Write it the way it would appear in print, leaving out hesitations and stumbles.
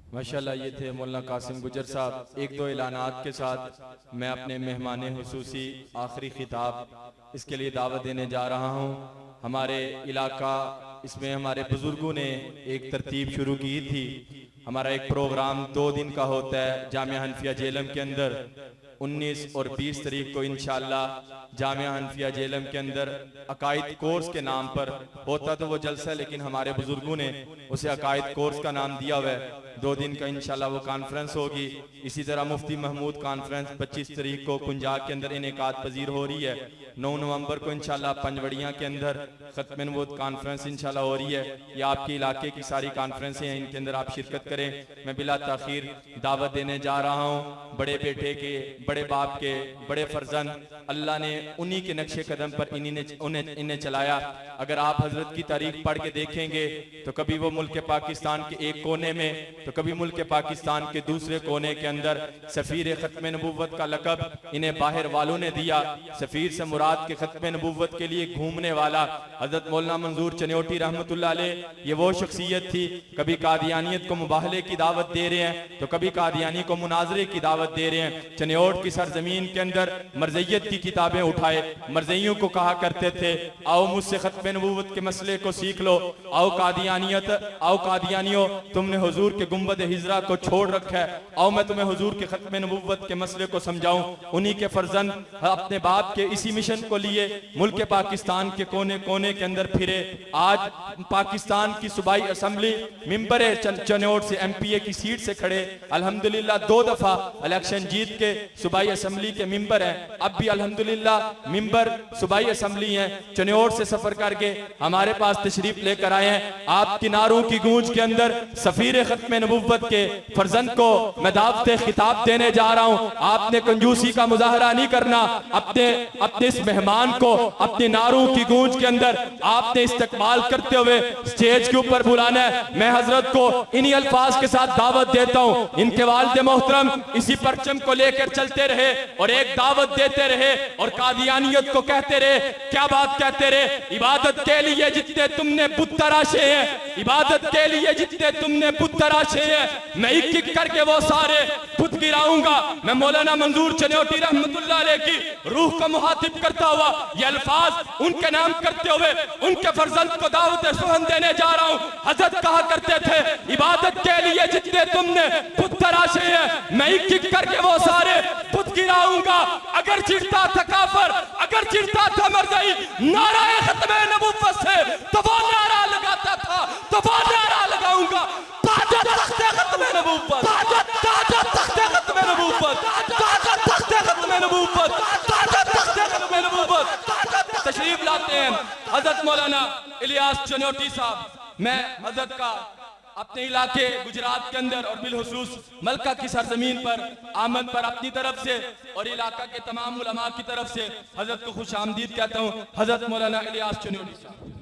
माशाल्लाह ये थे मौलाना कासिम गुजर साहब। एक दो ऐलानात के साथ मैं अपने मेहमान हुसूसी आखिरी खिताब इसके लिए दावत देने जा रहा हूँ। हमारे इलाका इसमें हमारे बुजुर्गों ने एक तरतीब शुरू की थी। हमारा एक प्रोग्राम 2 दिन का होता है जामिया हनफिया जेलम के अंदर। 19 और 20 तारीख को इंशाअल्लाह जामिया हनफिया जेलम के अंदर अकायद कोर्स के नाम पर होता तो वो जलसा है, लेकिन हमारे बुजुर्गों ने उसे अकायद कोर्स का नाम दिया हुआ है। 2 दिन का इंशाअल्लाह वो कॉन्फ्रेंस होगी। इसी तरह मुफ्ती महमूद कॉन्फ्रेंस 25 तारीख को कुंजाग के अंदर इनेकाद पजीर हो रही है। 9 नवंबर को इंशाअल्लाह पंजवड़ियाँ के अंदर खत्म नबूवत कॉन्फ्रेंस इंशाअल्लाह हो रही है। ये आपके इलाके की सारी कॉन्फ्रेंसें हैं, इनके अंदर आप शिरकत करें। मैं बिला ताखीर दावत देने जा रहा हूँ। बड़े बेटे के, बड़े बाप के, बड़े फर्जंद अल्लाह ने उन्हीं के नक्शे कदम पर इन्हें चलाया। अगर आप हजरत की तारीख पढ़ के देखेंगे तो कभी वो मुल्क पाकिस्तान के एक कोने में तो कभी मुल्क पाकिस्तान के दूसरे कोने के अंदर सफीर खत्म नबूवत का लकब इन्हें बाहर वालों ने दिया। सफीर से मुराद के खत्म नबूवत के लिए घूमने वाला हजरत मौलाना मंजूर चन्योटी रहमतुल्लाह अलैह ये वो शख्सियत थी। कभी कादियानियत को मुबाहले की दावत दे रहे हैं तो कभी कादियानी को मुनाजरे की दावत दे रहे हैं। चन्योट की सरजमीन के अंदर मरज़इयत की किताबें उठाए, मरज़इयों को कहा करते थे आओ मुझसे खत्म नबूवत के मसले को सीख लो, आओ कादियानियत, आओ कादियानियों तुमने हुजूर के गुंबद हिजरा को छोड़ रखा है, आओ मैं तुम्हें हुजूर के खत्म नबूवत के मसले को समझाऊं। उन्हीं के फर्जंद अपने बाप के इसी मिशन को लिए मुल्क पाकिस्तान के कोने कोने के अंदर फिरे। आज पाकिस्तान की सूबाई असेंबली मिंबर चन्योट से MPA की सीट से खड़े अल्हम्दुलिल्लाह 2 दफा इलेक्शन जीत के सूबाई असेंबली के मिंबर हैं। अब भी अल्हम्दुलिल्लाह मिंबर सूबाई असेंबली हैं। चन्योट से सफर करके हमारे पास तशरीफ लेकर आए हैं। आपकी नारों की गूंज के अंदर सफीर खत्म नबूवत के फर्जंद को मैं दावत खिताब देने जा रहा हूं। आपने कंजूसी का मुजाहरा नहीं करना। अपने इस मेहमान को अपनी नारों की गूंज के अंदर आपने इस्तकबाल करते हुए स्टेज के ऊपर बुलाना है। मैं हजरत को इन्हीं अल्फाज के साथ दावत देता हूं। इनके वालिद मोहतरम इसी परचम को लेकर चलते रहे और एक दावत देते रहे और कादियानियत को कहते रहे। क्या बात कहते रहे? इबादत के लिए जितने तुमने बुत तराशे हैं, इबादत के लिए जितने तुमने बुत तराशे हैं, मैं एक एक करके वो सारे बुत गिराऊंगा। मैं मौलाना मंजूर चन्योटी रहमतुल्लाह अलैह की रूह को मुहातिब करता हुआ ये अल्फाज उनके नाम करते हुए उनके फर्जंद को दावत सुहन देने जा रहा हूं। हजरत कहा करते थे इबादत के लिए जितने तुमने बुत तराशे हैं, मैं एक एक करके वो सारे बुत गिराऊंगा। अगर चिढ़ता था काफिर, अगर चिढ़ता था मरज़ई नाराए खत्म नबूवत से तो वो नारा लगाता था, तो वो नारा लगाऊंगा। ताजत तख्ते खत्म नबूवत, ताजत तख्ते खत्म नबूवत, ताजत तख्ते खत्म नबूवत, ताजत तख्ते खत्म नबूवत। तशरीफ लाते हैं हजरत मौलाना इलियास चन्योटी साहब। मैं हजरत का अपने इलाके गुजरात के अंदर और बिलखुसूस मलका की सरजमीन पर आमद पर अपनी तरफ से और इलाका के तमाम उलमा की तरफ से हजरत को खुश आमदीद कहता हूँ। हजरत मौलाना इलियास चन्योटी साहब।